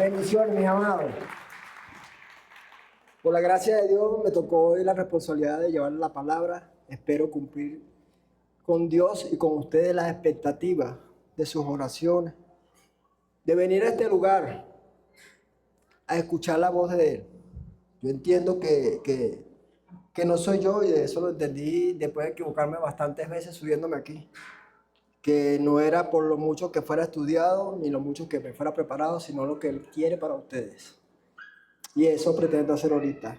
Bendiciones, mis amados. Por la gracia de Dios me tocó hoy la responsabilidad de llevar la palabra. Espero cumplir con Dios y con ustedes las expectativas de sus oraciones, de venir a este lugar a escuchar la voz de Él. Yo entiendo que no soy yo, y de eso lo entendí después de equivocarme bastantes veces subiéndome aquí, que no era por lo mucho que fuera estudiado ni lo mucho que me fuera preparado, sino lo que Él quiere para ustedes. Y eso pretendo hacer ahorita.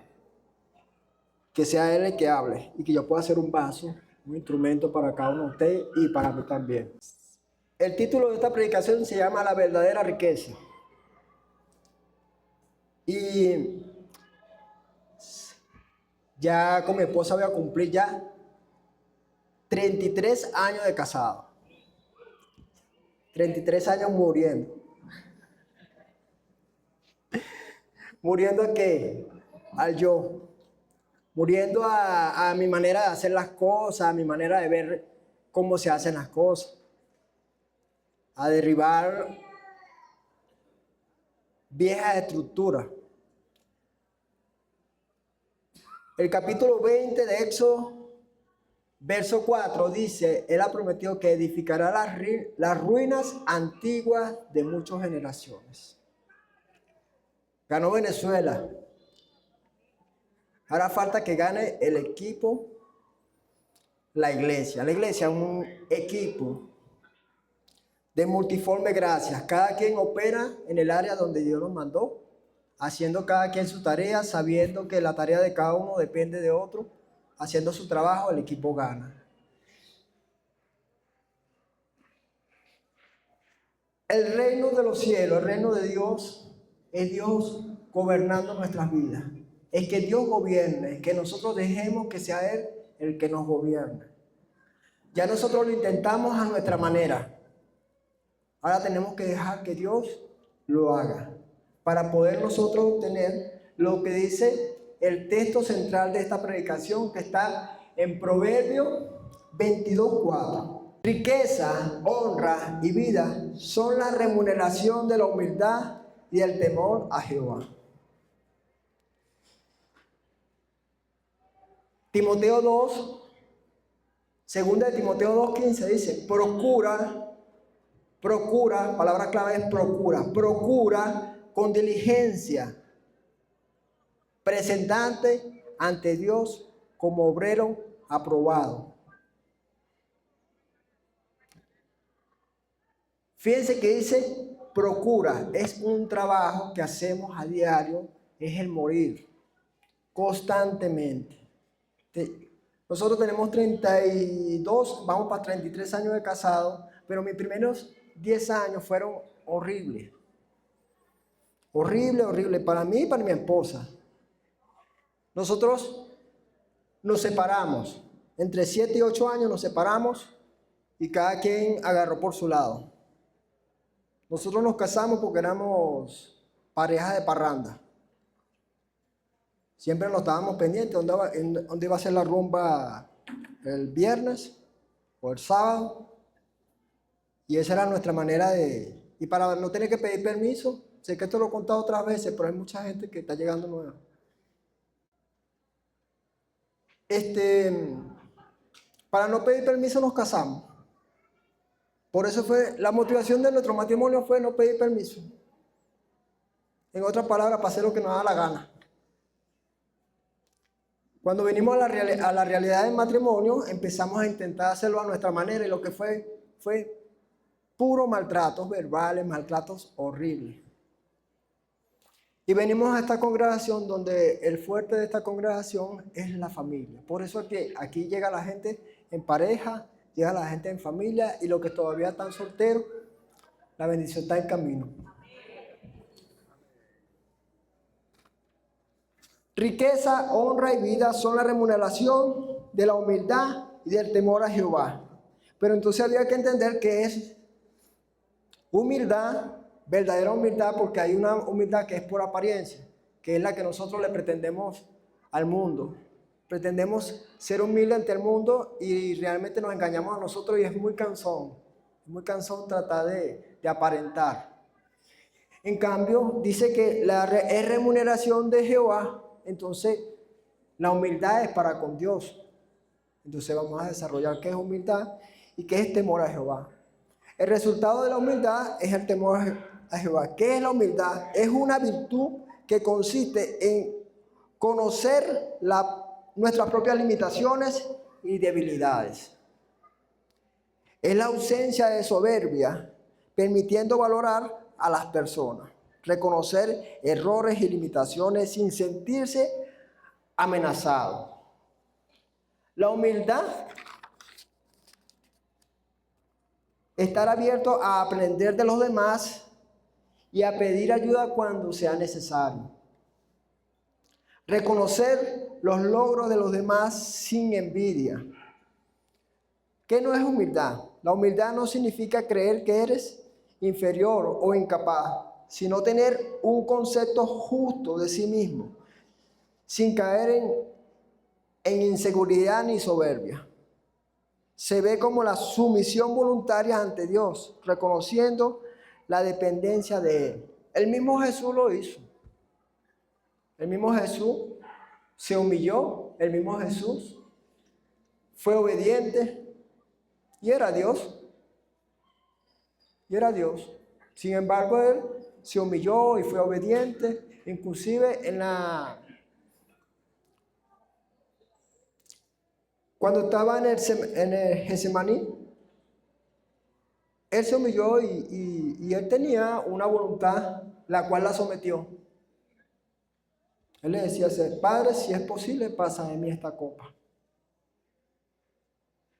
Que sea Él el que hable y que yo pueda ser un vaso, un instrumento para cada uno de ustedes y para mí también. El título de esta predicación se llama La verdadera riqueza. Y ya con mi esposa voy a cumplir ya 33 años de casado. 33 años muriendo. ¿Muriendo a qué? Al yo. Muriendo a mi manera de hacer las cosas, a mi manera de ver cómo se hacen las cosas. A derribar viejas estructuras. El capítulo 20 de Éxodo, verso 4 dice: Él ha prometido que edificará las ruinas antiguas de muchas generaciones. Ganó Venezuela. Ahora falta que gane el equipo, la iglesia. La iglesia es un equipo de multiforme gracias. Cada quien opera en el área donde Dios nos mandó, haciendo cada quien su tarea, sabiendo que la tarea de cada uno depende de otro. Haciendo su trabajo, el equipo gana. El reino de los cielos, el reino de Dios, es Dios gobernando nuestras vidas. Es que Dios gobierne, es que nosotros dejemos que sea Él el que nos gobierne. Ya nosotros lo intentamos a nuestra manera. Ahora tenemos que dejar que Dios lo haga, para poder nosotros obtener lo que dice el texto central de esta predicación, que está en Proverbios 22:4. Riqueza, honra y vida son la remuneración de la humildad y el temor a Jehová. Timoteo 2, segunda de Timoteo 2:15 dice: procura, palabra clave es procura con diligencia presentarte ante Dios como obrero aprobado. Fíjense que dice procura, es un trabajo que hacemos a diario, es el morir constantemente. Nosotros tenemos 32, vamos para 33 años de casado, pero mis primeros 10 años fueron horribles. Horrible para mí y para mi esposa. Nosotros nos separamos, entre 7 y 8 años nos separamos y cada quien agarró por su lado. Nosotros nos casamos porque éramos pareja de parranda. Siempre nos estábamos pendientes dónde iba a ser la rumba el viernes o el sábado. Y esa era nuestra manera de... Y para no tener que pedir permiso, sé que esto lo he contado otras veces, pero hay mucha gente que está llegando nueva. Para no pedir permiso nos casamos. Por eso fue, la motivación de nuestro matrimonio fue no pedir permiso. En otras palabras, para hacer lo que nos da la gana. Cuando venimos a la realidad del matrimonio, empezamos a intentar hacerlo a nuestra manera, y lo que fue puro maltratos verbales, maltratos horribles. Y venimos a esta congregación donde el fuerte de esta congregación es la familia. Por eso aquí llega la gente en pareja, llega la gente en familia, y los que todavía están solteros, la bendición está en camino. Riqueza, honra y vida son la remuneración de la humildad y del temor a Jehová. Pero entonces había que entender que es humildad, verdadera humildad, porque hay una humildad que es por apariencia, que es la que nosotros le pretendemos al mundo. Pretendemos ser humildes ante el mundo y realmente nos engañamos a nosotros, y es muy cansón tratar de aparentar. En cambio, dice que es remuneración de Jehová, entonces la humildad es para con Dios. Entonces vamos a desarrollar qué es humildad y qué es temor a Jehová. El resultado de la humildad es el temor a Jehová. ¿Qué es la humildad? Es una virtud que consiste en conocer nuestras propias limitaciones y debilidades. Es la ausencia de soberbia, permitiendo valorar a las personas, reconocer errores y limitaciones sin sentirse amenazado. La humildad, estar abierto a aprender de los demás y a pedir ayuda cuando sea necesario. Reconocer los logros de los demás sin envidia. ¿Qué no es humildad? La humildad no significa creer que eres inferior o incapaz, sino tener un concepto justo de sí mismo, sin caer en inseguridad ni soberbia. Se ve como la sumisión voluntaria ante Dios, reconociendo la dependencia de Él. El mismo Jesús lo hizo. El mismo Jesús se humilló, el mismo Jesús fue obediente y era Dios. Y era Dios. Sin embargo, Él se humilló y fue obediente, inclusive cuando estaba en el Getsemaní, Él se humilló y Él tenía una voluntad, la cual la sometió. Él le decía: Padre, si es posible, pasa de mí esta copa.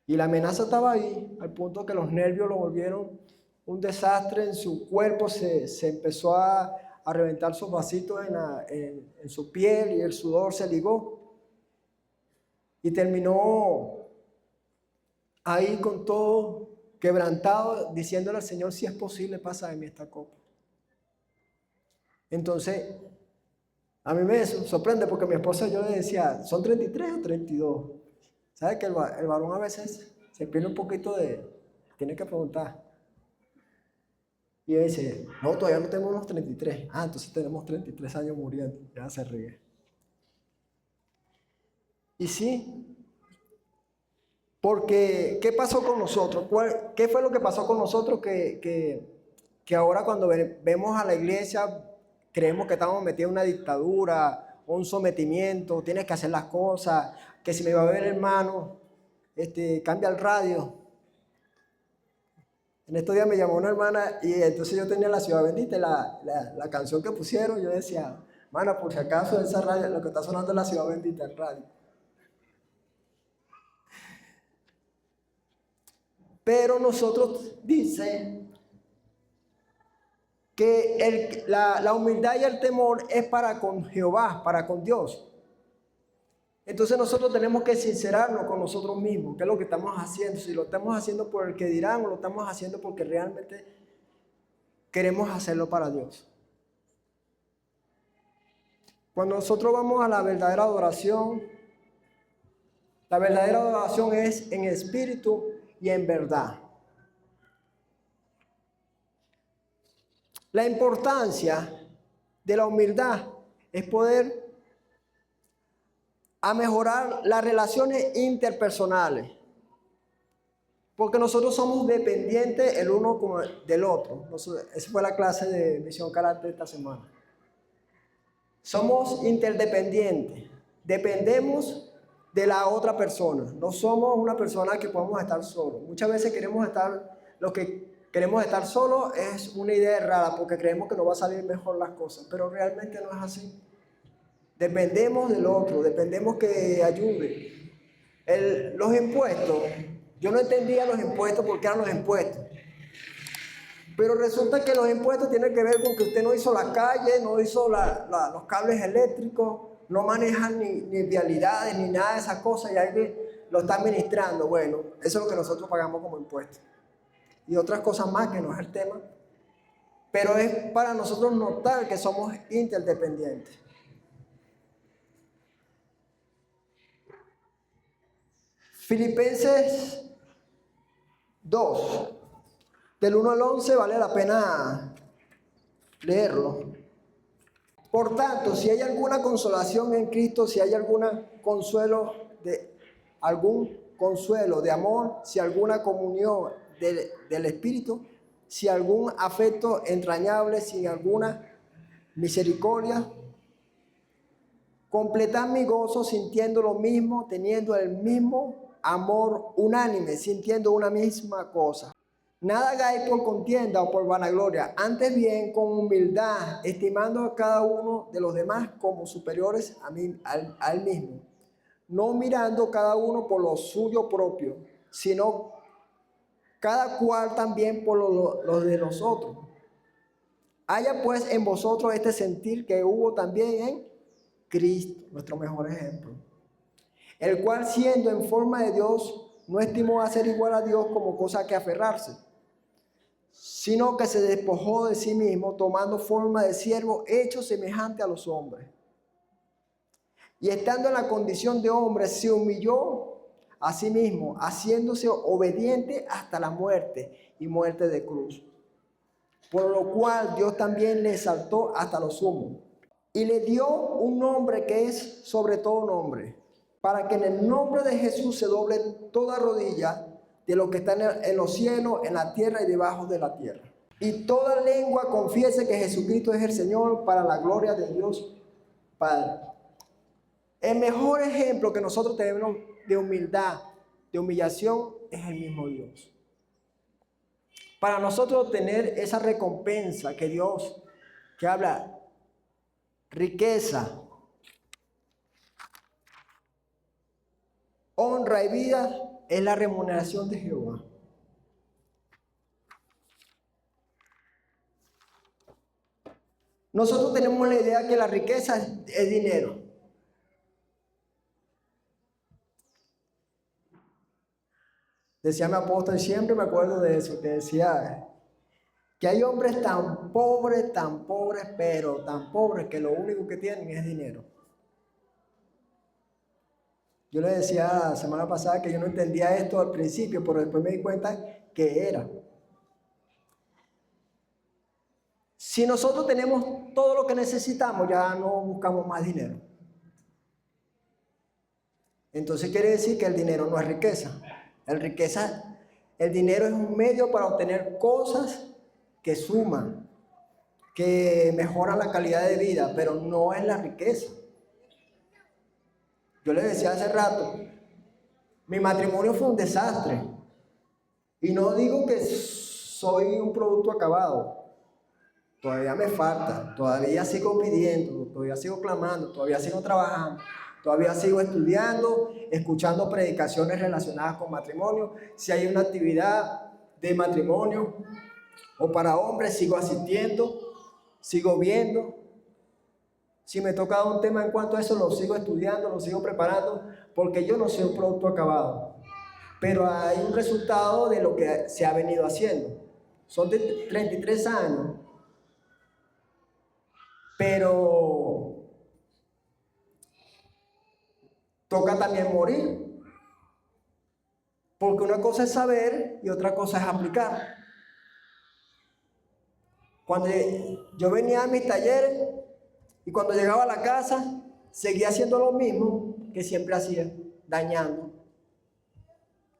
Y la amenaza estaba ahí, al punto que los nervios lo volvieron un desastre en su cuerpo, se empezó a reventar sus vasitos en su piel y el sudor se ligó. Y terminó ahí con todo quebrantado, diciéndole al Señor: si es posible, pasa de mí esta copa. Entonces, a mí me sorprende porque mi esposa, yo le decía: ¿son 33 o 32? ¿Sabes que el varón a veces se pierde un poquito tiene que preguntar? Y ella dice: no, todavía no tenemos unos 33. Ah, entonces tenemos 33 años muriendo. Ya se ríe. Y sí, porque ¿qué pasó con nosotros? ¿Qué fue lo que pasó con nosotros que ahora cuando vemos a la iglesia creemos que estamos metidos en una dictadura o un sometimiento? Tienes que hacer las cosas, que si me va a ver hermano, cambia el radio. En estos días me llamó una hermana y entonces yo tenía La Ciudad Bendita, la canción que pusieron. Yo decía: hermana, por si acaso esa radio, lo que está sonando es La Ciudad Bendita en radio. Pero nosotros dice que la humildad y el temor es para con Jehová, para con Dios. Entonces nosotros tenemos que sincerarnos con nosotros mismos, qué es lo que estamos haciendo, si lo estamos haciendo por el que dirán o lo estamos haciendo porque realmente queremos hacerlo para Dios. Cuando nosotros vamos a la verdadera adoración es en espíritu y en verdad. La importancia de la humildad es poder a mejorar las relaciones interpersonales, porque nosotros somos dependientes el uno del otro. Esa fue la clase de Misión Carácter esta semana. Somos interdependientes, dependemos de la otra persona. No somos una persona que podamos estar solos. Muchas veces lo que queremos estar solos es una idea errada, porque creemos que nos va a salir mejor las cosas, pero realmente no es así. Dependemos del otro, dependemos que ayude. Los impuestos, yo no entendía los impuestos, porque eran los impuestos. Pero resulta que los impuestos tienen que ver con que usted no hizo la calle, no hizo los cables eléctricos, no manejan ni vialidades, ni nada de esas cosas, y alguien lo está administrando. Bueno, eso es lo que nosotros pagamos como impuestos. Y otras cosas más que no es el tema. Pero es para nosotros notar que somos interdependientes. Filipenses 2, del 1 al 11, vale la pena leerlo. Por tanto, si hay alguna consolación en Cristo, si hay algún consuelo de amor, si alguna comunión del Espíritu, si algún afecto entrañable, si alguna misericordia, completad mi gozo sintiendo lo mismo, teniendo el mismo amor unánime, sintiendo una misma cosa. Nada hagáis por contienda o por vanagloria, antes bien con humildad, estimando a cada uno de los demás como superiores a él mismo, no mirando cada uno por lo suyo propio, sino cada cual también por los de los otros. Haya pues en vosotros este sentir que hubo también en Cristo, nuestro mejor ejemplo, el cual siendo en forma de Dios, no estimó a ser igual a Dios como cosa que aferrarse, sino que se despojó de sí mismo, tomando forma de siervo, hecho semejante a los hombres. Y estando en la condición de hombre, se humilló a sí mismo, haciéndose obediente hasta la muerte y muerte de cruz. Por lo cual Dios también le exaltó hasta lo sumo y le dio un nombre que es sobre todo nombre, para que en el nombre de Jesús se doble toda rodilla de lo que está en los cielos, en la tierra y debajo de la tierra. Y toda lengua confiese que Jesucristo es el Señor, para la gloria de Dios Padre. El mejor ejemplo que nosotros tenemos de humildad, de humillación, es el mismo Dios. Para nosotros tener esa recompensa que Dios, que habla riqueza, honra y vida, es la remuneración de Jehová. Nosotros tenemos la idea que la riqueza es dinero. Decía mi apóstol, siempre me acuerdo de eso, que decía que hay hombres tan pobres, pero tan pobres que lo único que tienen es dinero. Yo le decía la semana pasada que yo no entendía esto al principio, pero después me di cuenta que era. Si nosotros tenemos todo lo que necesitamos, ya no buscamos más dinero. Entonces quiere decir que el dinero no es riqueza. El dinero es un medio para obtener cosas que suman, que mejoran la calidad de vida, pero no es la riqueza. Yo le decía hace rato, mi matrimonio fue un desastre. Y no digo que soy un producto acabado. Todavía me falta, todavía sigo pidiendo, todavía sigo clamando, todavía sigo trabajando, todavía sigo estudiando, escuchando predicaciones relacionadas con matrimonio. Si hay una actividad de matrimonio o para hombres, sigo asistiendo, sigo viendo. Si me toca un tema en cuanto a eso, lo sigo estudiando, lo sigo preparando, porque yo no soy un producto acabado. Pero hay un resultado de lo que se ha venido haciendo. Son de 33 años. Pero toca también morir, porque una cosa es saber y otra cosa es aplicar. Cuando yo venía a mis talleres y cuando llegaba a la casa, seguía haciendo lo mismo que siempre hacía, dañando.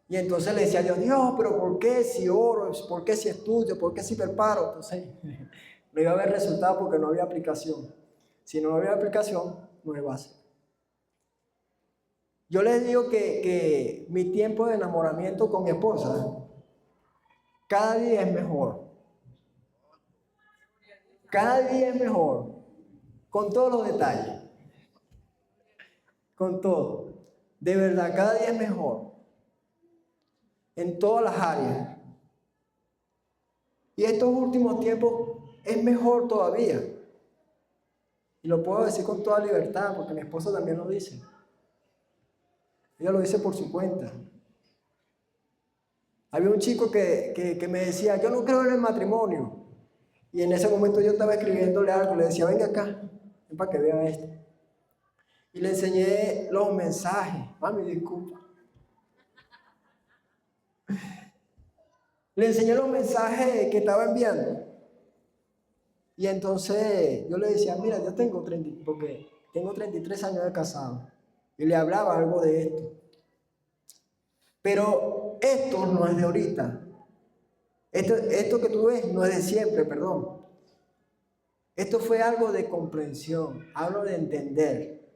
Y entonces le decía a Dios, Dios, pero ¿por qué si oro? ¿Por qué si estudio? ¿Por qué si preparo? Entonces no iba a haber resultado porque no había aplicación. Si no había aplicación, no iba a hacer. Yo les digo que mi tiempo de enamoramiento con mi esposa cada día es mejor. Cada día es mejor. Con todos los detalles. Con todo. De verdad, cada día es mejor. En todas las áreas. Y estos últimos tiempos es mejor todavía. Y lo puedo decir con toda libertad porque mi esposa también lo dice. Ella lo dice por su cuenta. Había un chico que me decía, yo no creo en el matrimonio. Y en ese momento yo estaba escribiéndole algo, le decía, venga acá, ven para que vea esto. Y le enseñé los mensajes. Mami, disculpa. Le enseñé los mensajes que estaba enviando. Y entonces yo le decía, mira, yo tengo 30, porque tengo 33 años de casado. Y le hablaba algo de esto. Pero esto no es de ahorita. Esto que tú ves no es de siempre, perdón. Esto fue algo de comprensión, algo de entender.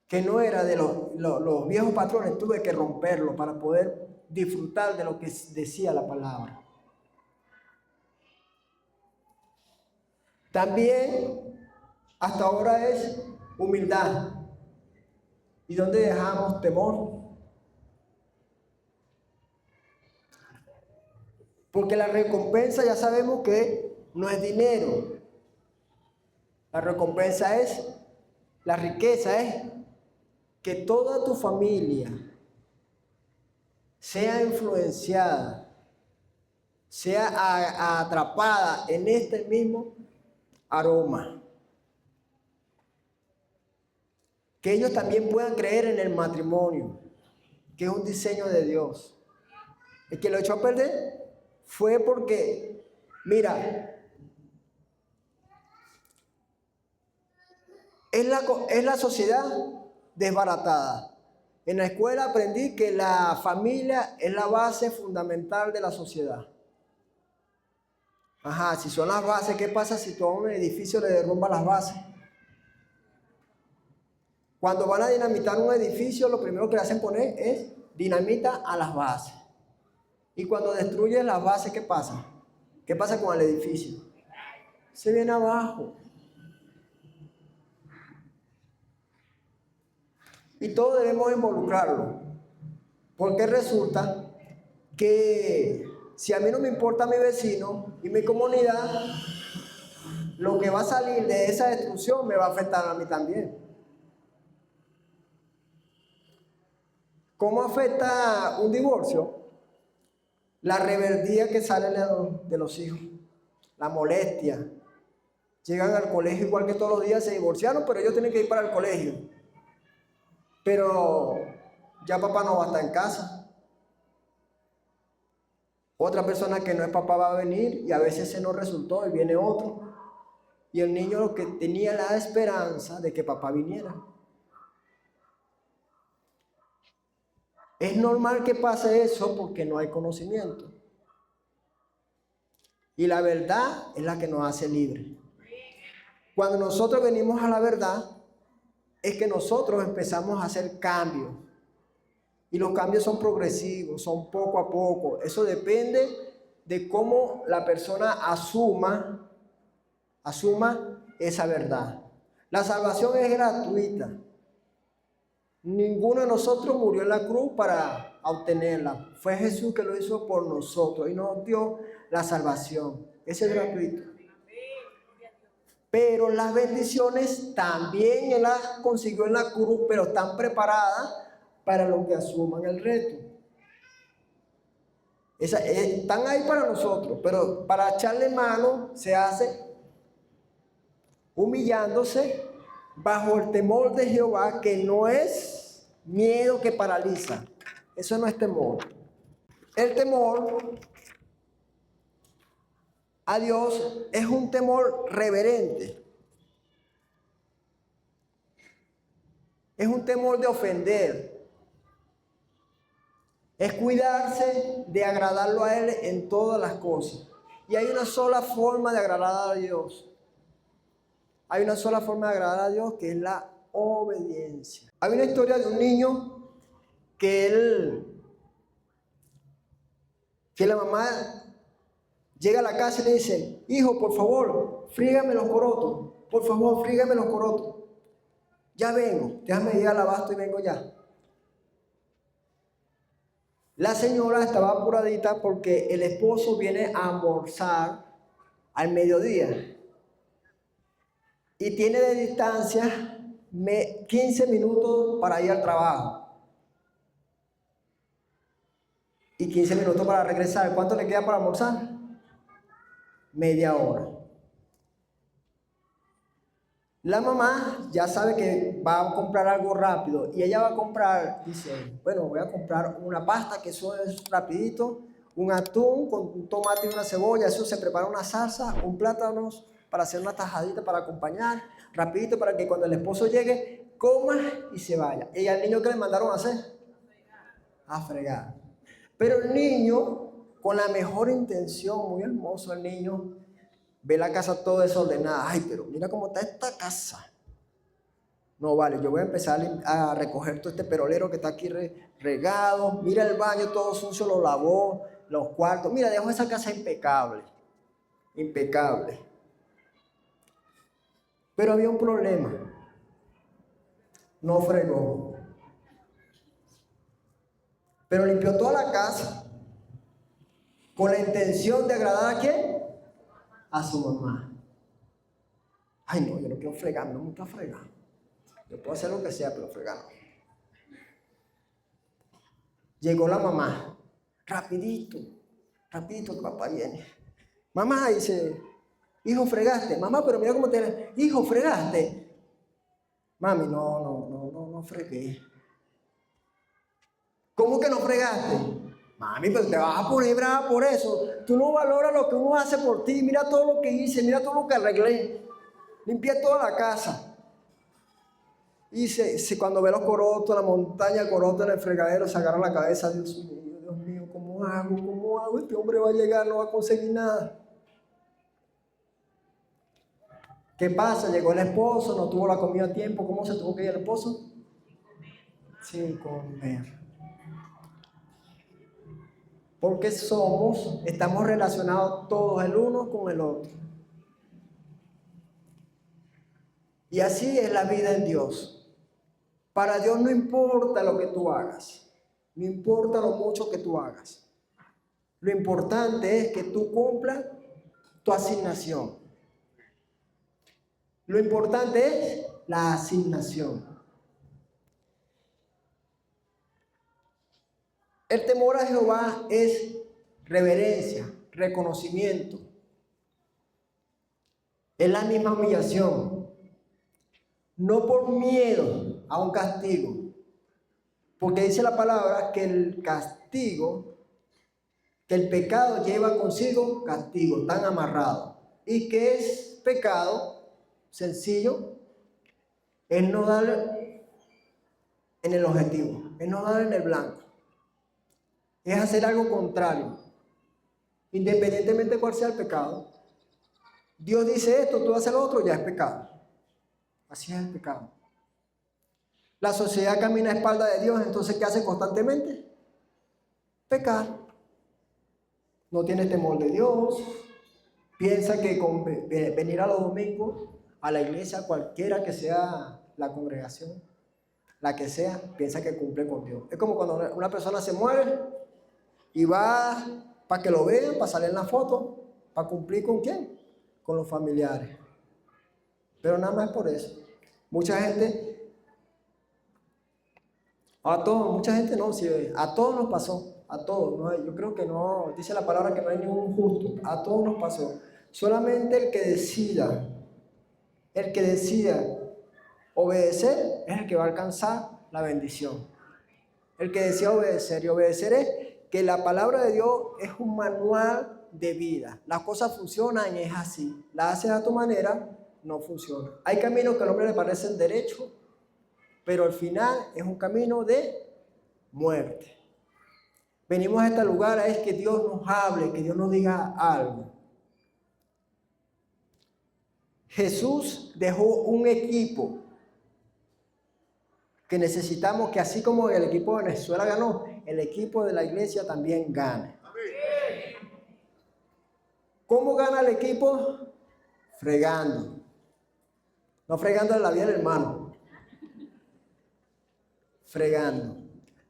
Que no era de los viejos patrones, tuve que romperlo para poder disfrutar de lo que decía la palabra. También, hasta ahora es humildad. ¿Y dónde dejamos temor? Porque la recompensa ya sabemos que no es dinero. La recompensa es, la riqueza es que toda tu familia sea influenciada, sea atrapada en este mismo aroma. Que ellos también puedan creer en el matrimonio, que es un diseño de Dios. El que lo echó a perder fue porque, mira, es la sociedad desbaratada. En la escuela aprendí que la familia es la base fundamental de la sociedad. Ajá, si son las bases, ¿qué pasa si tú a un edificio le derrumba las bases? Cuando van a dinamitar un edificio, lo primero que le hacen poner es dinamita a las bases. Y cuando destruyen las bases, ¿qué pasa? ¿Qué pasa con el edificio? Se viene abajo. Y todos debemos involucrarlo. Porque resulta que si a mí no me importa mi vecino y mi comunidad, lo que va a salir de esa destrucción me va a afectar a mí también. ¿Cómo afecta un divorcio? La rebeldía que sale de los hijos, la molestia. Llegan al colegio igual que todos los días, se divorciaron, pero ellos tienen que ir para el colegio. Pero ya papá no va a estar en casa. Otra persona que no es papá va a venir y a veces se nos resultó y viene otro. Y el niño lo que tenía la esperanza de que papá viniera. Es normal que pase eso porque no hay conocimiento. Y la verdad es la que nos hace libres. Cuando nosotros venimos a la verdad, es que nosotros empezamos a hacer cambios. Y los cambios son progresivos, son poco a poco. Eso depende de cómo la persona asuma esa verdad. La salvación es gratuita. Ninguno de nosotros murió en la cruz para obtenerla. Fue Jesús que lo hizo por nosotros y nos dio la salvación. Ese es gratuito. Pero las bendiciones también Él las consiguió en la cruz, pero están preparadas para los que asuman el reto. Están ahí para nosotros, pero para echarle mano se hace humillándose bajo el temor de Jehová, que no es miedo que paraliza. Eso no es temor. El temor a Dios es un temor reverente. Es un temor de ofender. Es cuidarse de agradarlo a Él en todas las cosas. Y hay una sola forma de agradar a Dios. Hay una sola forma de agradar a Dios, que es la obediencia. Hay una historia de un niño que la mamá llega a la casa y le dice: hijo, por favor, frígame los corotos. Por favor, frígame los corotos. Ya vengo, déjame ir al abasto y vengo ya. La señora estaba apuradita porque el esposo viene a almorzar al mediodía. Y tiene de distancia 15 minutos para ir al trabajo. Y 15 minutos para regresar. ¿Cuánto le queda para almorzar? Media hora. La mamá ya sabe que va a comprar algo rápido y ella va a comprar, dice: bueno, voy a comprar una pasta, que eso es rapidito, un atún con un tomate y una cebolla, eso se prepara una salsa, un plátano para hacer una tajadita para acompañar, rapidito para que cuando el esposo llegue, coma y se vaya. ¿Y al niño qué le mandaron a hacer? A fregar. Pero el niño, con la mejor intención, muy hermoso el niño, ve la casa todo desordenada. Ay, pero mira cómo está esta casa. No, vale, yo voy a empezar a recoger todo este perolero que está aquí regado. Mira el baño todo sucio, lo lavó, los cuartos. Mira, dejó esa casa impecable. Impecable. Pero había un problema. No fregó. Pero limpió toda la casa con la intención de agradar ¿a quién? A su mamá. Ay, no, yo no quiero fregar, no me gusta fregar. Yo puedo hacer lo que sea, pero fregar no. Llegó la mamá, rapidito que papá viene. Mamá dice, hijo, fregaste. Mamá, pero mira cómo te... Hijo, fregaste. Mami, no fregué. ¿Cómo que no fregaste? Mami, pero te vas a poner brava por eso. Tú no valoras lo que uno hace por ti. Mira todo lo que hice, mira todo lo que arreglé. Limpié toda la casa. Y cuando ve los corotos, la montaña de corotos en el fregadero, se agarra la cabeza. Dios mío, ¿cómo hago? ¿Cómo hago? Este hombre va a llegar, no va a conseguir nada. ¿Qué pasa? Llegó el esposo, no tuvo la comida a tiempo. ¿Cómo se tuvo que ir el esposo? Sin comer. Porque estamos relacionados todos el uno con el otro. Y así es la vida en Dios. Para Dios no importa lo que tú hagas, no importa lo mucho que tú hagas. Lo importante es que tú cumplas tu asignación. Lo importante es la asignación. El temor a Jehová es reverencia, reconocimiento. Es la misma humillación. No por miedo a un castigo. Porque dice la palabra que el castigo, que el pecado lleva consigo castigo, tan amarrado. Y que es pecado sencillo, es no dar en el objetivo, es no dar en el blanco. Es hacer algo contrario. Independientemente de cuál sea el pecado. Dios dice esto, tú haces lo otro, ya es pecado. Así es el pecado. La sociedad camina a espalda de Dios, entonces ¿qué hace constantemente? Pecar. No tiene temor de Dios. Piensa que con venir a los domingos a la iglesia, cualquiera que sea la congregación, la que sea, piensa que cumple con Dios. Es como cuando una persona se muere y va para que lo vean, para salir en la foto, para cumplir ¿con quién? Con los familiares. Pero nada más por eso. Mucha gente no, sí, a todos nos pasó, a todos. No, yo creo que no, dice la palabra que no hay ningún justo, a todos nos pasó. Solamente el que decida obedecer es el que va a alcanzar la bendición. El que decida obedecer, y obedecer es que la palabra de Dios es un manual de vida. Las cosas funcionan y es así. Las haces a tu manera, no funciona. Hay caminos que al hombre le parecen derechos, pero al final es un camino de muerte. Venimos a este lugar es que Dios nos hable, que Dios nos diga algo. Jesús dejó un equipo que necesitamos que así como el equipo de Venezuela ganó, el equipo de la iglesia también gane. ¿Cómo gana el equipo? Fregando. No fregando en la vida del hermano. Fregando.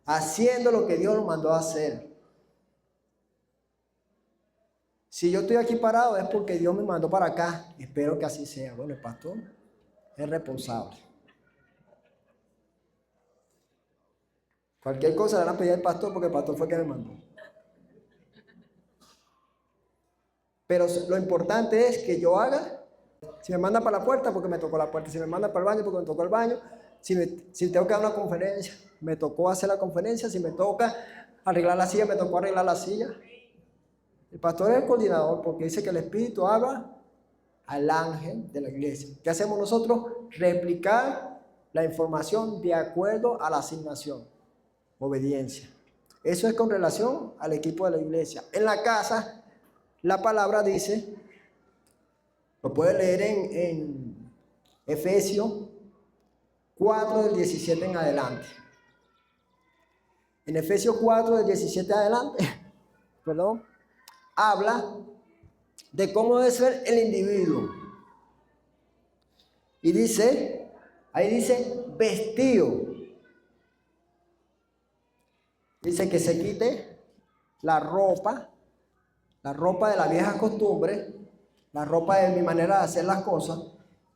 Haciendo lo que Dios nos mandó a hacer. Si yo estoy aquí parado es porque Dios me mandó para acá. Espero que así sea. Bueno, el pastor es responsable. Cualquier cosa le van a pedir al pastor porque el pastor fue el que me mandó. Pero lo importante es que yo haga. Si me manda para la puerta, porque me tocó la puerta. Si me manda para el baño, porque me tocó el baño. Si tengo que dar una conferencia, me tocó hacer la conferencia. Si me toca arreglar la silla, me tocó arreglar la silla. El pastor es el coordinador porque dice que el Espíritu habla al ángel de la iglesia. ¿Qué hacemos nosotros? Replicar la información de acuerdo a la asignación. Obediencia. Eso es con relación al equipo de la iglesia. En la casa, la palabra dice, lo puede leer en Efesios 4 del 17 en adelante. En Efesios 4 del 17 adelante, perdón, habla de cómo debe ser el individuo. Y dice, ahí dice vestido. Dice que se quite la ropa de la vieja costumbre, la ropa de mi manera de hacer las cosas,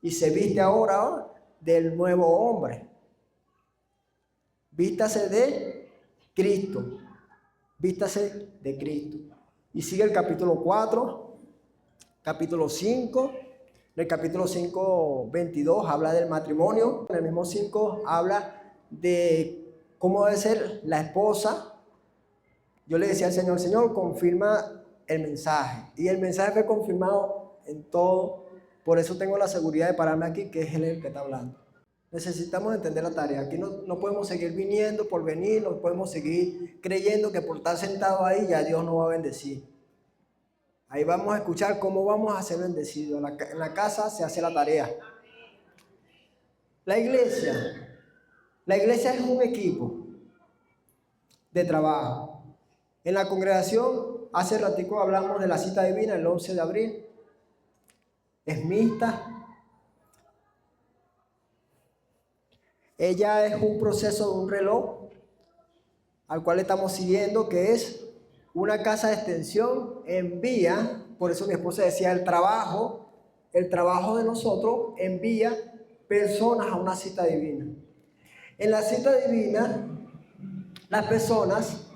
y se viste ahora del nuevo hombre. Vístase de Cristo. Vístase de Cristo. Y sigue el capítulo 4, capítulo 5. En el capítulo 5, 22 habla del matrimonio. En el mismo 5 habla de cómo debe ser la esposa. Yo le decía al Señor, Señor, confirma el mensaje. Y el mensaje fue confirmado en todo. Por eso tengo la seguridad de pararme aquí, que es Él el que está hablando. Necesitamos entender la tarea. Aquí no podemos seguir viniendo por venir, no podemos seguir creyendo que por estar sentado ahí ya Dios nos va a bendecir. Ahí vamos a escuchar cómo vamos a ser bendecidos. En la casa se hace la tarea. La iglesia es un equipo de trabajo. En la congregación, hace ratico hablamos de la cita divina el 11 de abril. Es mixta. Ella es un proceso de un reloj al cual estamos siguiendo, que es una casa de extensión envía, por eso mi esposa decía el trabajo de nosotros envía personas a una cita divina. En la cita divina, las personas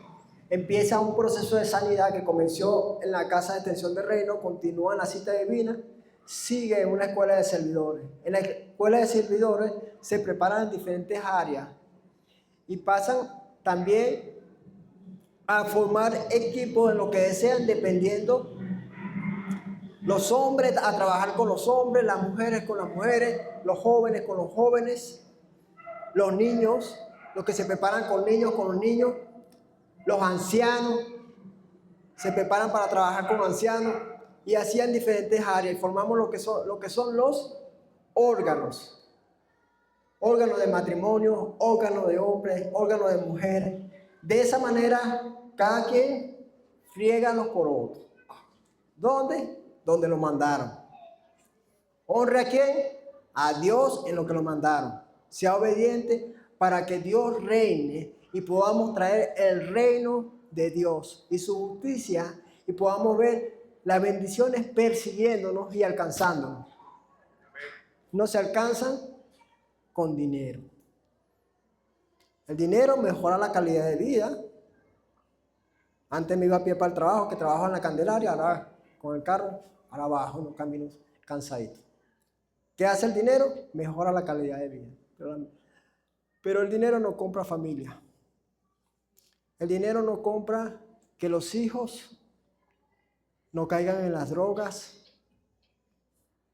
empiezan un proceso de sanidad que comenzó en la casa de extensión del reino, continúa en la cita divina, sigue en una escuela de servidores. En la escuela de servidores se preparan en diferentes áreas y pasan también a formar equipos en lo que desean, dependiendo los hombres a trabajar con los hombres, las mujeres con las mujeres, los jóvenes con los jóvenes, los niños, los que se preparan con los niños, los ancianos se preparan para trabajar con ancianos y así en diferentes áreas y formamos lo que son los órganos. Órganos de matrimonio, órganos de hombres, órganos de mujeres. De esa manera, cada quien friega los por otros. ¿Dónde? Donde lo mandaron. ¿Honre a quién? A Dios en lo que lo mandaron. Sea obediente para que Dios reine y podamos traer el reino de Dios y su justicia y podamos ver las bendiciones persiguiéndonos y alcanzándonos. No se alcanzan con dinero. El dinero mejora la calidad de vida. Antes me iba a pie para el trabajo, que trabajo en la Candelaria, ahora con el carro, ahora bajo unos caminos cansaditos. ¿Qué hace el dinero? Mejora la calidad de vida. Pero el dinero no compra familia. El dinero no compra que los hijos no caigan en las drogas,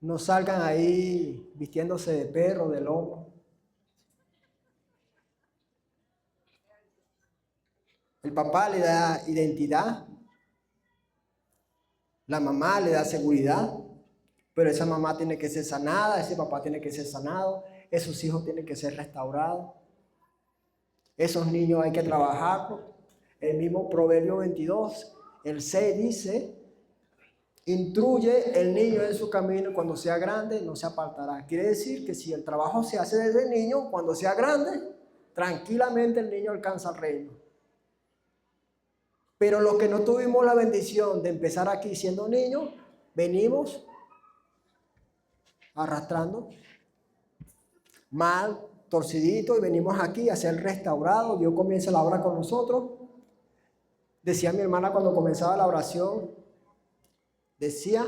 no salgan ahí vistiéndose de perro, de lobo. El papá le da identidad, la mamá le da seguridad, pero esa mamá tiene que ser sanada, ese papá tiene que ser sanado, esos hijos tienen que ser restaurados, esos niños hay que trabajarlos. El mismo Proverbio 22, el 6 dice, instruye el niño en su camino y cuando sea grande no se apartará. Quiere decir que si el trabajo se hace desde niño, cuando sea grande, tranquilamente el niño alcanza el reino. Pero los que no tuvimos la bendición de empezar aquí siendo niños, venimos arrastrando mal, torcidito, y venimos aquí a ser restaurados. Dios comienza la obra con nosotros. Decía mi hermana cuando comenzaba la oración, decía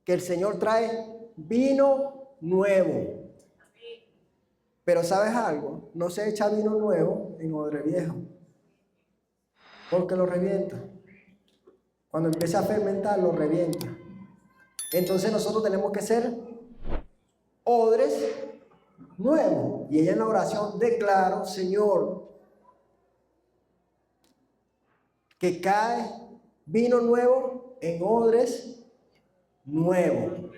que el Señor trae vino nuevo. Pero ¿sabes algo? No se echa vino nuevo en odre viejo, porque lo revienta. Cuando empieza a fermentar, lo revienta. Entonces nosotros tenemos que ser odres nuevos. Y ella en la oración declaró, Señor, que cae vino nuevo en odres nuevos.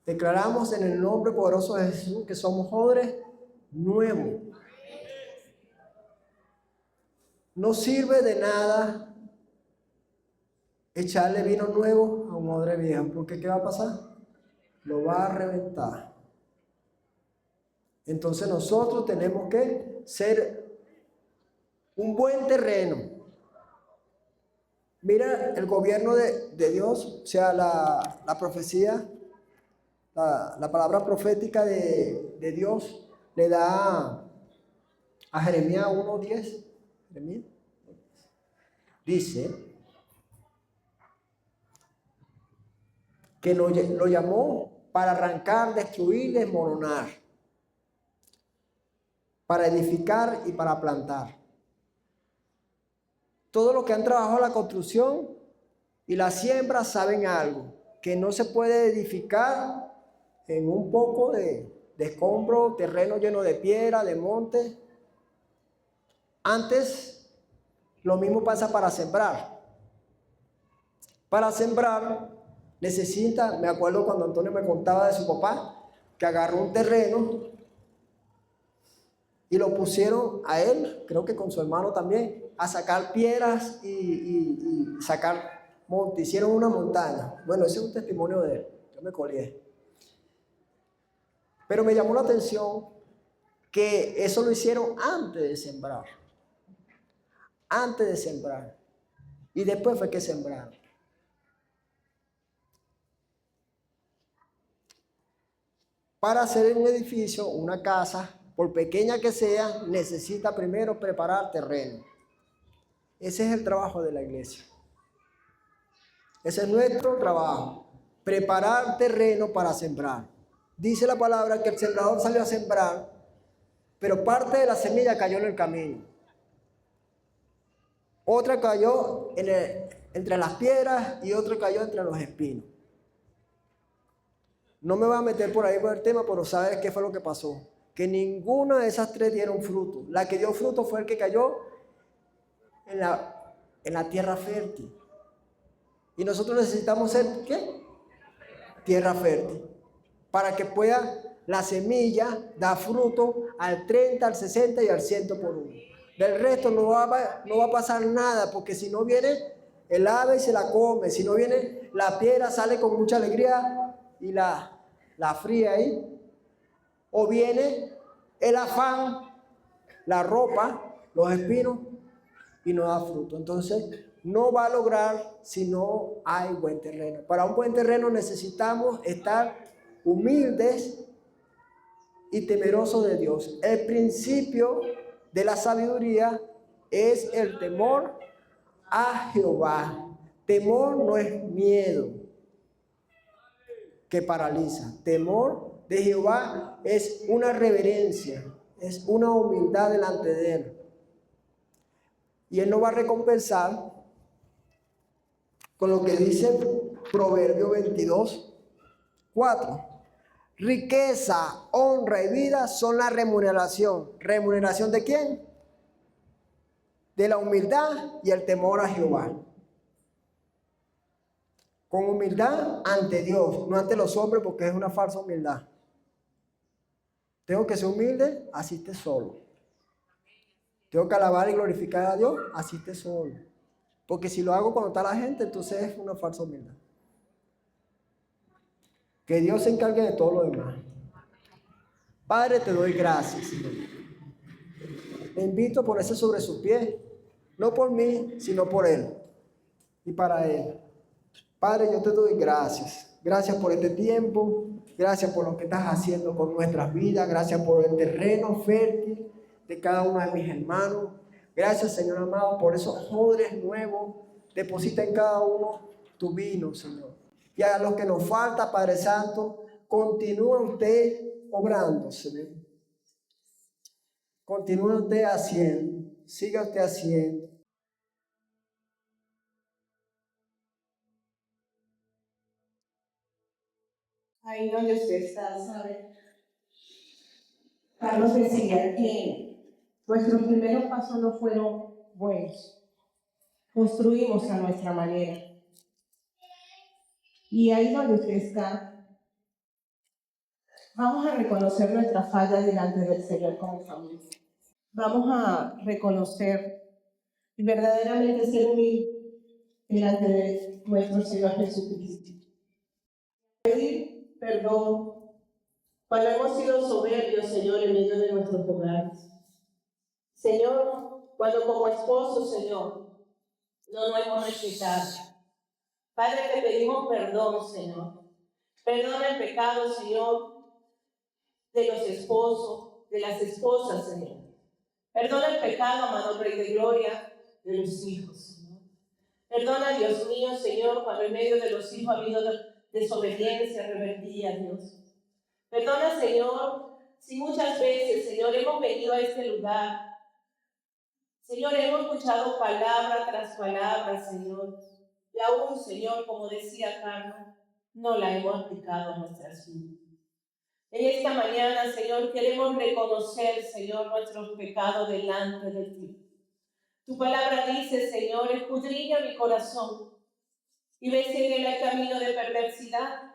Declaramos en el nombre poderoso de Jesús que somos odres nuevos. No sirve de nada echarle vino nuevo a un odre viejo, porque ¿qué va a pasar? Lo va a reventar. Entonces nosotros tenemos que ser un buen terreno. Mira el gobierno de Dios, o sea, la profecía, la palabra profética de Dios le da a Jeremías 1:10. Jeremías dice que lo llamó para arrancar, destruir, desmoronar, para edificar y para plantar. Todos los que han trabajado la construcción y la siembra saben algo, que no se puede edificar en un poco de escombro, terreno lleno de piedra, de monte. Antes, lo mismo pasa para sembrar. Para sembrar necesita, me acuerdo cuando Antonio me contaba de su papá, que agarró un terreno y lo pusieron a él, creo que con su hermano también, a sacar piedras y sacar monte. Hicieron una montaña. Bueno, ese es un testimonio de él. Yo me colgué. Pero me llamó la atención que eso lo hicieron antes de sembrar. Antes de sembrar. Y después fue que sembraron. Para hacer un edificio, una casa, por pequeña que sea, necesita primero preparar terreno. Ese es el trabajo de la iglesia. Ese es nuestro trabajo. Preparar terreno para sembrar. Dice la palabra que el sembrador salió a sembrar, pero parte de la semilla cayó en el camino. Otra cayó entre las piedras y otra cayó entre los espinos. No me voy a meter por ahí por el tema, pero ¿sabes qué fue lo que pasó? Que ninguna de esas tres dieron fruto. La que dio fruto fue el que cayó en la tierra fértil. Y nosotros necesitamos ser, ¿qué? Tierra fértil. Para que pueda la semilla dar fruto al 30, al 60 y al 100 por uno. Del resto no va a pasar nada, porque si no viene el ave y se la come, si no viene la piedra sale con mucha alegría y la fría ahí. O viene el afán, la ropa, los espinos y no da fruto. Entonces no va a lograr si no hay buen terreno. Para un buen terreno necesitamos estar humildes y temerosos de Dios. El principio de la sabiduría es el temor a Jehová. Temor no es miedo que paraliza. Temor de Jehová es una reverencia, es una humildad delante de Él. Y Él nos va a recompensar con lo que dice Proverbio 22:4. Riqueza, honra y vida son la remuneración. ¿Remuneración de quién? De la humildad y el temor a Jehová. Con humildad ante Dios, no ante los hombres, porque es una falsa humildad. Tengo que ser humilde, así esté solo. Tengo que alabar y glorificar a Dios, así esté solo. Porque si lo hago cuando está la gente, entonces es una falsa humildad. Que Dios se encargue de todo lo demás. Padre, te doy gracias, Señor. Te invito a ponerse sobre sus pies, no por mí, sino por Él y para Él. Padre, yo te doy gracias. Gracias por este tiempo. Gracias por lo que estás haciendo con nuestras vidas. Gracias por el terreno fértil de cada uno de mis hermanos. Gracias, Señor amado, por esos odres nuevos. Deposita en cada uno tu vino, Señor. Y a lo que nos falta, Padre Santo, continúa usted obrando, Señor. Continúa usted haciendo. Siga usted haciendo. Ahí donde usted está, ¿sabe? Carlos decía que nuestros primeros pasos no fueron buenos. Construimos a nuestra manera. Y ahí donde usted está, vamos a reconocer nuestra falla delante del Señor como familia. Vamos a reconocer y verdaderamente ser humildes delante de nuestro Señor Jesucristo. Pedir perdón cuando hemos sido soberbios, Señor, en medio de nuestros hogares. Señor, cuando como esposo, Señor, no nos hemos respetado. Padre, te pedimos perdón, Señor. Perdona el pecado, Señor, de los esposos, de las esposas, Señor. Perdona el pecado, amado Rey de Gloria, de los hijos, Señor. Perdona, Dios mío, Señor, cuando en medio de los hijos ha habido desobediencia, rebeldía, Dios. Perdona, Señor, si muchas veces, Señor, hemos venido a este lugar. Señor, hemos escuchado palabra tras palabra, Señor. Y aún, Señor, como decía Carlos, no la hemos aplicado a nuestras vidas. En esta mañana, Señor, queremos reconocer, Señor, nuestros pecados delante de ti. Tu palabra dice, Señor, escudriña mi corazón y ve si en él hay camino de perversidad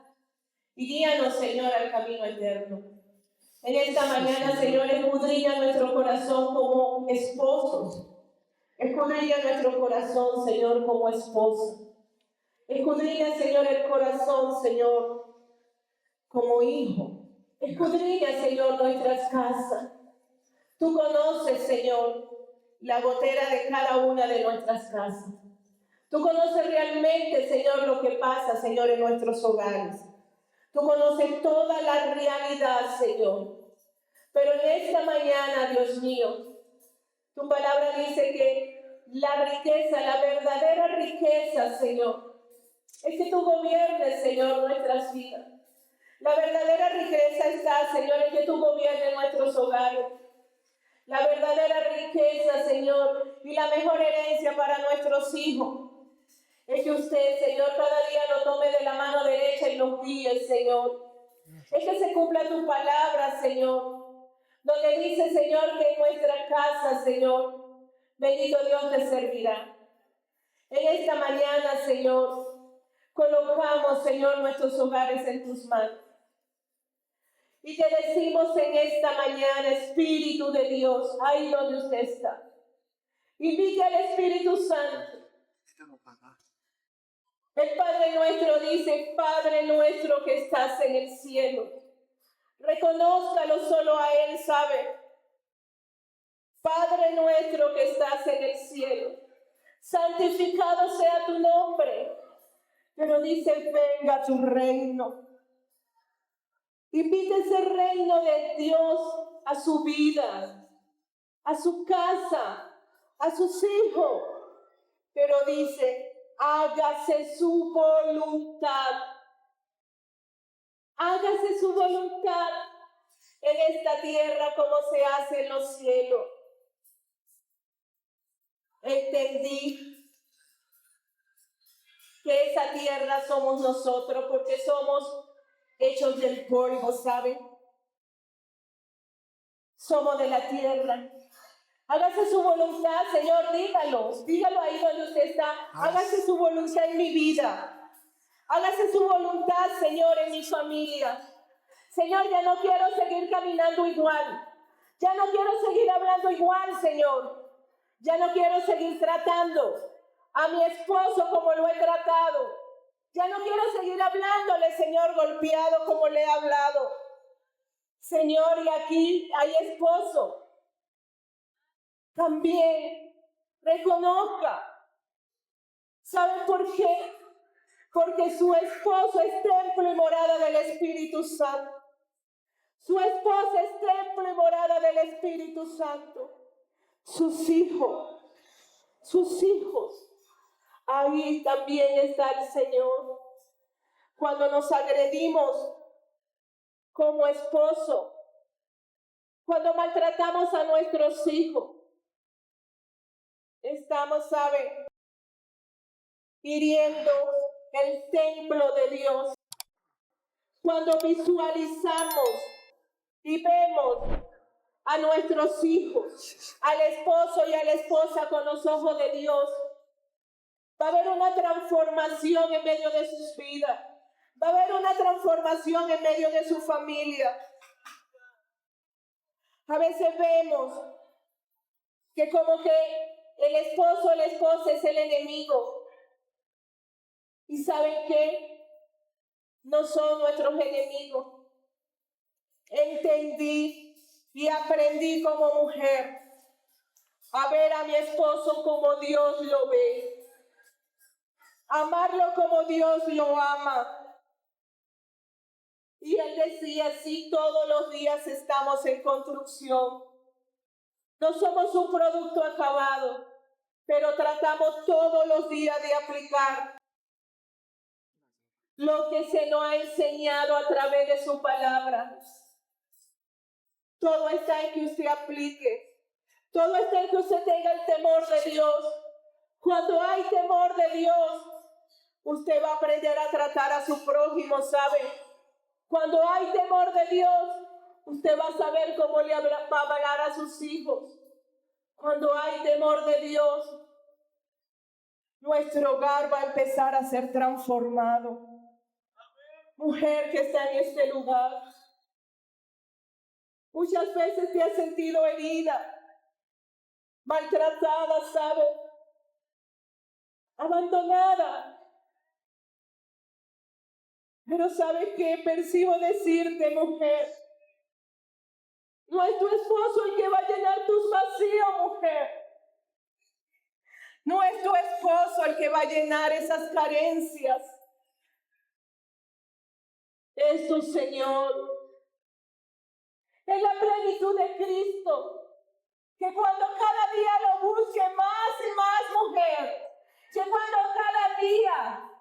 y guíanos, Señor, al camino eterno. En esta mañana, Señor, escudriña nuestro corazón como esposos. Escudriña nuestro corazón, Señor, como esposa. Escudriña, Señor, el corazón, Señor, como hijo. Escudriña, Señor, nuestras casas. Tú conoces, Señor, la gotera de cada una de nuestras casas. Tú conoces realmente, Señor, lo que pasa, Señor, en nuestros hogares. Tú conoces toda la realidad, Señor. Pero en esta mañana, Dios mío, tu palabra dice que la riqueza, la verdadera riqueza, Señor, es que tú gobiernes, Señor, nuestras vidas. La verdadera riqueza está, Señor, en que tú gobiernes nuestros hogares. La verdadera riqueza, Señor, y la mejor herencia para nuestros hijos es que usted, Señor, cada día lo tome de la mano derecha y lo guíe, Señor. Es que se cumpla tu palabra, Señor, donde dice, Señor, que en nuestra casa, Señor, bendito Dios te servirá. En esta mañana, Señor, colocamos, Señor, nuestros hogares en tus manos. Y te decimos en esta mañana, Espíritu de Dios, ahí donde usted está, invite al Espíritu Santo. El Padre nuestro dice, Padre nuestro que estás en el cielo. Reconózcalo, solo a Él sabe. Padre nuestro que estás en el cielo, santificado sea tu nombre. Pero dice, venga tu reino. Invite ese reino de Dios a su vida, a su casa, a sus hijos. Pero dice, hágase su voluntad. Hágase su voluntad en esta tierra como se hace en los cielos. Entendí que esa tierra somos nosotros porque somos hechos del polvo, ¿saben? Somos de la tierra. Hágase su voluntad, Señor, dígalo ahí donde usted está. Hágase su voluntad en mi vida. Hágase su voluntad, Señor, en mi familia. Señor, ya no quiero seguir caminando igual. Ya no quiero seguir hablando igual, Señor. Ya no quiero seguir tratando a mi esposo como lo he tratado. Ya no quiero seguir hablándole, Señor, golpeado como le he hablado. Señor, y aquí hay esposo. También reconozca. ¿Saben por qué? Porque su esposo es templo y morada del Espíritu Santo. Su esposa es templo y morada del Espíritu Santo. Sus hijos, ahí también está el Señor. Cuando nos agredimos como esposo, cuando maltratamos a nuestros hijos, estamos, ¿saben?, hiriendo el templo de Dios. cuando visualizamos y vemos a nuestros hijos, al esposo y a la esposa con los ojos de Dios. Va a haber una transformación en medio de sus vidas. Va a haber una transformación en medio de su familia. A veces vemos que como que el esposo o la esposa es el enemigo. ¿Y saben qué? No son nuestros enemigos. Entendí y aprendí como mujer a ver a mi esposo como Dios lo ve. Amarlo como Dios lo ama. Y él decía, sí, todos los días estamos en construcción. No somos un producto acabado, pero tratamos todos los días de aplicar lo que se nos ha enseñado a través de su palabra. Todo está en que usted aplique. Todo está en que usted tenga el temor de Dios. Cuando hay temor de Dios, usted va a aprender a tratar a su prójimo, ¿sabe? Cuando hay temor de Dios, usted va a saber cómo le va a hablar a sus hijos. Cuando hay temor de Dios, nuestro hogar va a empezar a ser transformado. Mujer que está en este lugar, muchas veces te has sentido herida, maltratada, ¿sabe? Abandonada. Pero ¿sabes qué? Percibo decirte, mujer, no es tu esposo el que va a llenar tus vacíos, mujer. No es tu esposo el que va a llenar esas carencias. Es tu Señor. Es la plenitud de Cristo. Que cuando cada día lo busque más y más, mujer. Que cuando cada día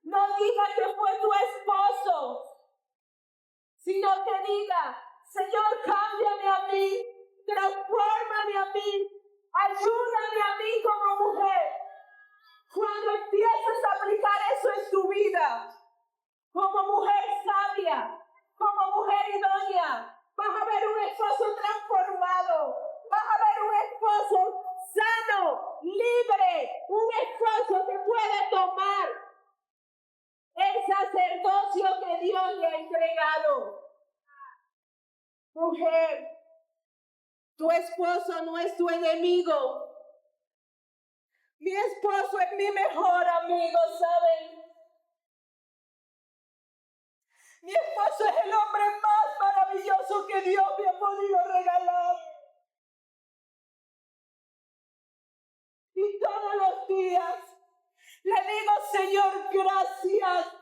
no diga que fue tu esposo, sino que diga, Señor, cámbiame a mí, transfórmame a mí, ayúdame a mí como mujer. Cuando empieces a aplicar eso en tu vida, como mujer sabia, como mujer idónea, vas a ver un esposo transformado, vas a ver un esposo sano, libre, un esposo que puede tomar el sacerdocio que Dios le ha entregado. Mujer, tu esposo no es tu enemigo. Mi esposo es mi mejor amigo, ¿saben? Mi esposo es el hombre más maravilloso que Dios me ha podido regalar. Y todos los días le digo, Señor, gracias.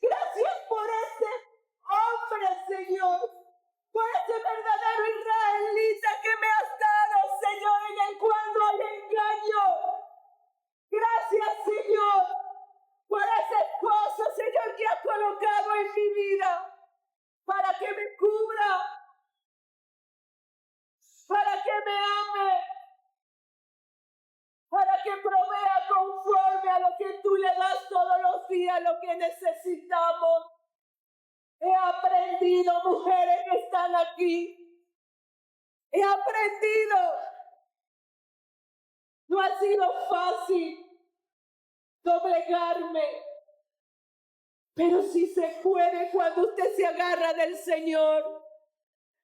Gracias por ese hombre, Señor. Por ese verdadero israelita que me has dado, Señor, en el cual no hay engaño. Gracias, Señor, por ese esposo, Señor, que has colocado en mi vida para que me cubra, para que me ame, para que provea conforme a lo que tú le das todos los días, lo que necesitamos. He aprendido, mujeres que están aquí, he aprendido. No ha sido fácil doblegarme, pero sí se puede cuando usted se agarra del Señor.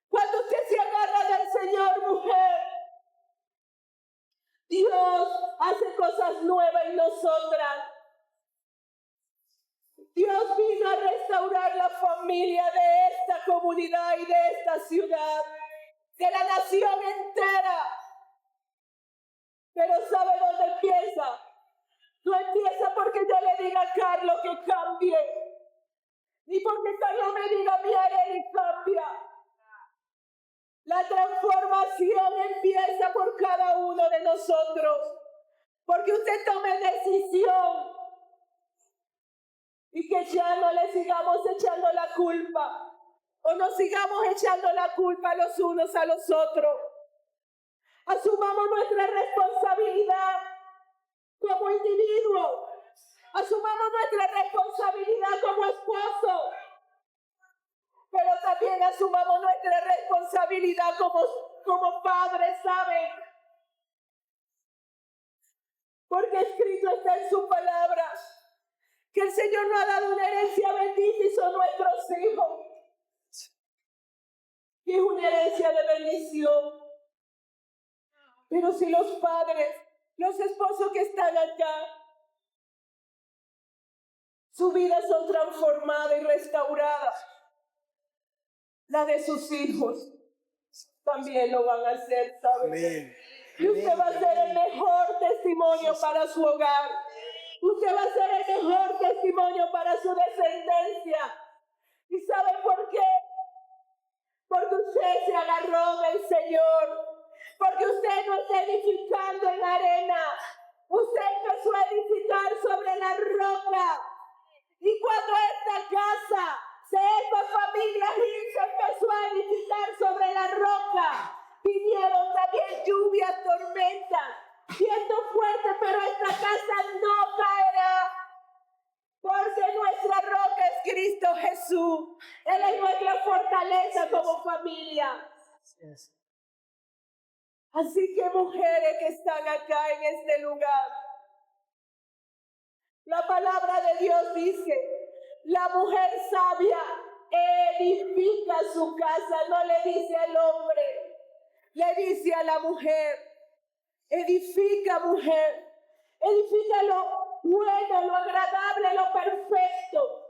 Cuando usted se agarra del Señor, mujer, Dios hace cosas nuevas en nosotras. Dios vino a restaurar la familia de esta comunidad y de esta ciudad, de la nación entera. Pero ¿sabe dónde empieza? No empieza porque yo le diga a Carlos que cambie, ni porque Carlos me diga, mira, Arely, cambia. La transformación empieza por cada uno de nosotros, porque usted tome decisión y que ya no le sigamos echando la culpa o no sigamos echando la culpa los unos a los otros. Asumamos nuestra responsabilidad como individuos, Asumamos nuestra responsabilidad como esposo, pero también asumamos nuestra responsabilidad como padres, ¿saben? Porque escrito está en su palabra que el Señor nos ha dado una herencia bendita y son nuestros hijos. Y es una herencia de bendición. Pero si los padres, los esposos que están acá, su vida son transformadas y restauradas, la de sus hijos también lo van a hacer, ¿saben? Y usted va a ser el mejor testimonio para su hogar. Usted va a ser el mejor testimonio para su descendencia. ¿Y saben por qué? Porque usted se agarró del Señor. Porque usted no está edificando en arena. Usted empezó a edificar sobre la roca. Y cuando esta casa, esta familia se empezó a edificar sobre la roca, vinieron también lluvias, tormentas, viento fuerte, pero esta casa no caerá. Porque nuestra roca es Cristo Jesús. Él es nuestra fortaleza como familia. Así que mujeres que están acá en este lugar, la palabra de Dios dice, la mujer sabia edifica su casa, no le dice al hombre, le dice a la mujer, edifica mujer, edifica lo bueno, lo agradable, lo perfecto,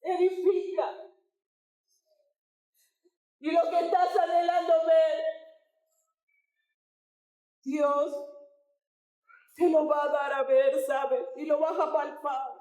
edifica. Y lo que estás anhelando ver, Dios te lo va a dar a ver, ¿sabes? Y lo vas a palpar.